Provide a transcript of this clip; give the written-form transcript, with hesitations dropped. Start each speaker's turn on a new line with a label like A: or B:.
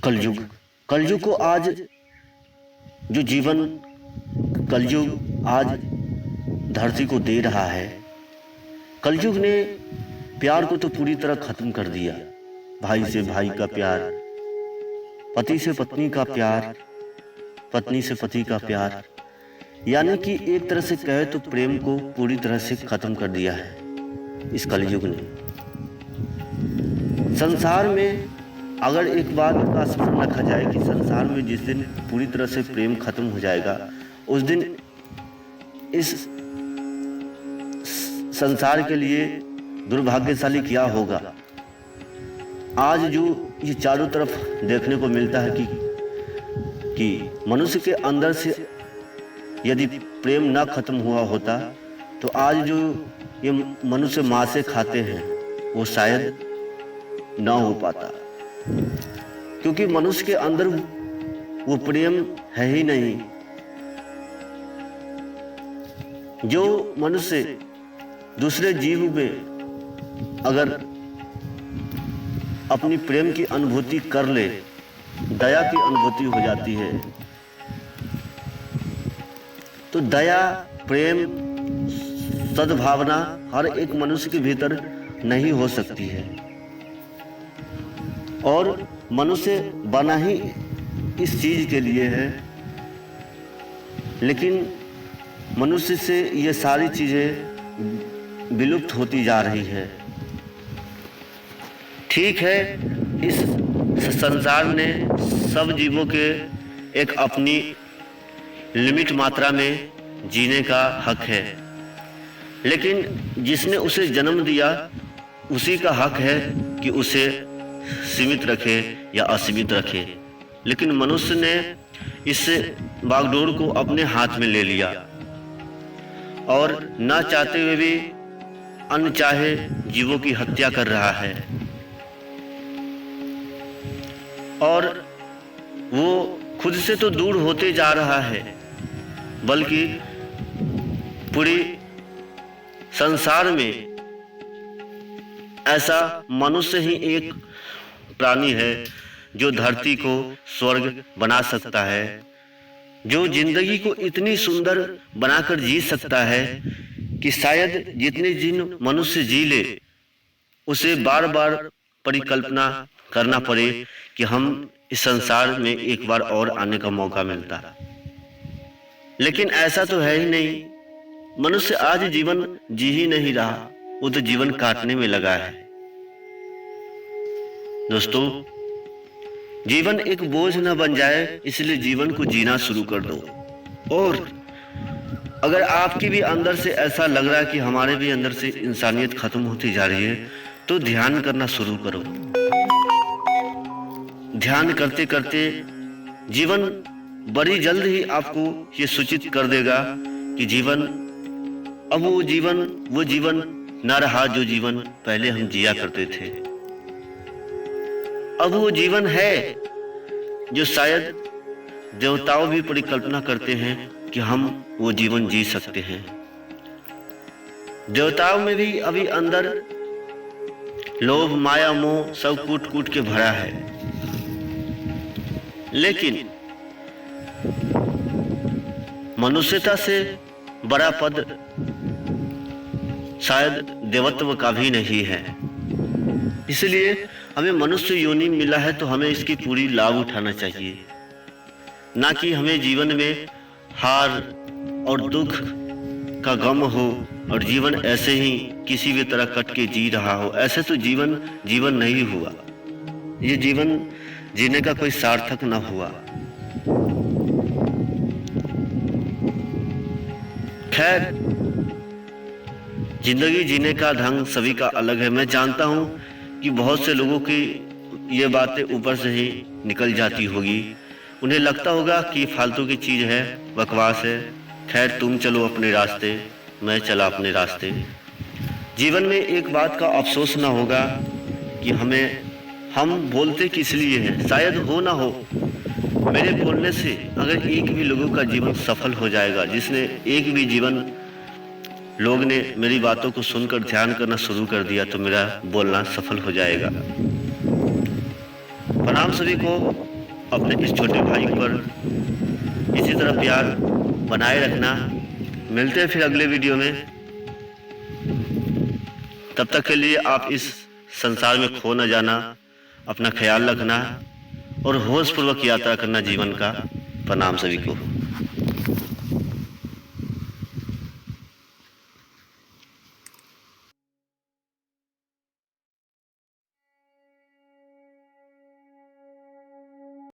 A: कलयुग। कलयुग को आज जो जीवन कलयुग आज धरती को दे रहा है, कलयुग ने प्यार को तो पूरी तरह खत्म कर दिया। भाई से भाई का प्यार, पति से पत्नी का प्यार, पत्नी से पति का प्यार, यानी कि एक तरह से कहे तो प्रेम को पूरी तरह से खत्म कर दिया है इस कलयुग ने। संसार में अगर एक बात का स्मरण रखा जाए कि संसार में जिस दिन पूरी तरह से प्रेम खत्म हो जाएगा, उस दिन इस संसार के लिए दुर्भाग्यशाली क्या होगा। आज जो ये चारों तरफ देखने को मिलता है कि मनुष्य के अंदर से यदि प्रेम ना खत्म हुआ होता तो आज जो ये मनुष्य मांसे खाते हैं वो शायद ना हो पाता, क्योंकि मनुष्य के अंदर वो प्रेम है ही नहीं। जो मनुष्य दूसरे जीव में अगर अपनी प्रेम की अनुभूति कर ले, दया की अनुभूति हो जाती है, तो दया, प्रेम, सद्भावना हर एक मनुष्य के भीतर नहीं हो सकती है। और मनुष्य बना ही इस चीज के लिए है, लेकिन मनुष्य से ये सारी चीजें विलुप्त होती जा रही है। ठीक है, इस संसार ने सब जीवों के एक अपनी लिमिट मात्रा में जीने का हक है, लेकिन जिसने उसे जन्म दिया उसी का हक है कि उसे सीमित रखे या असीमित रखे। लेकिन मनुष्य ने इस बागडोर को अपने हाथ में ले लिया और ना चाहते हुए भी अनचाहे जीवों की हत्या कर रहा है। और वो खुद से तो दूर होते जा रहा है, बल्कि पूरी संसार में ऐसा मनुष्य ही एक प्राणी है जो धरती को स्वर्ग बना सकता है, जो जिंदगी को इतनी सुंदर बनाकर जी सकता है कि शायद जितने दिन मनुष्य जी ले उसे बार बार परिकल्पना करना पड़े कि हम इस संसार में एक बार और आने का मौका मिलता। लेकिन ऐसा तो है ही नहीं। मनुष्य आज जीवन जी ही नहीं रहा, वो तो जीवन काटने में लगा है। दोस्तों, जीवन एक बोझ न बन जाए, इसलिए जीवन को जीना शुरू कर दो। और अगर आपकी भी अंदर से ऐसा लग रहा है कि हमारे भी अंदर से इंसानियत खत्म होती जा रही है, तो ध्यान करना शुरू करो। ध्यान करते करते जीवन बड़ी जल्द ही आपको ये सूचित कर देगा कि जीवन अब वो जीवन न रहा जो जीवन पहले हम जिया करते थे। अब वो जीवन है जो शायद देवताओं भी परिकल्पना करते हैं कि हम वो जीवन जी सकते हैं। देवताओं में भी अभी अंदर लोभ, माया, मोह सब कूट कूट के भरा है, लेकिन मनुष्यता से बड़ा पद शायद देवत्व का भी नहीं है। इसलिए हमें मनुष्य योनि मिला है तो हमें इसकी पूरी लाभ उठाना चाहिए, ना कि हमें जीवन में हार और दुख का गम हो और जीवन ऐसे ही किसी भी तरह कट के जी रहा हो। ऐसे तो जीवन नहीं हुआ, ये जीवन जीने का कोई सार्थक न हुआ। खैर, जिंदगी जीने का ढंग सभी का अलग है। मैं जानता हूं कि बहुत से लोगों की ये बातें ऊपर से ही निकल जाती होगी, उन्हें लगता होगा कि फालतू की चीज है, बकवास है। खैर, तुम चलो अपने रास्ते, मैं चला अपने रास्ते। जीवन में एक बात का अफसोस ना होगा कि हम बोलते किस लिए हैं। शायद हो ना हो, मेरे बोलने से अगर एक भी लोगों का जीवन सफल हो जाएगा, जिसने एक भी जीवन लोग ने मेरी बातों को सुनकर ध्यान करना शुरू कर दिया, तो मेरा बोलना सफल हो जाएगा। प्रणाम सभी को। अपने इस छोटे भाई पर इसी तरह प्यार बनाए रखना। मिलते हैं फिर अगले वीडियो में। तब तक के लिए आप इस संसार में खो न जाना, अपना ख्याल रखना और होशपूर्वक यात्रा करना जीवन का। प्रणाम सभी को।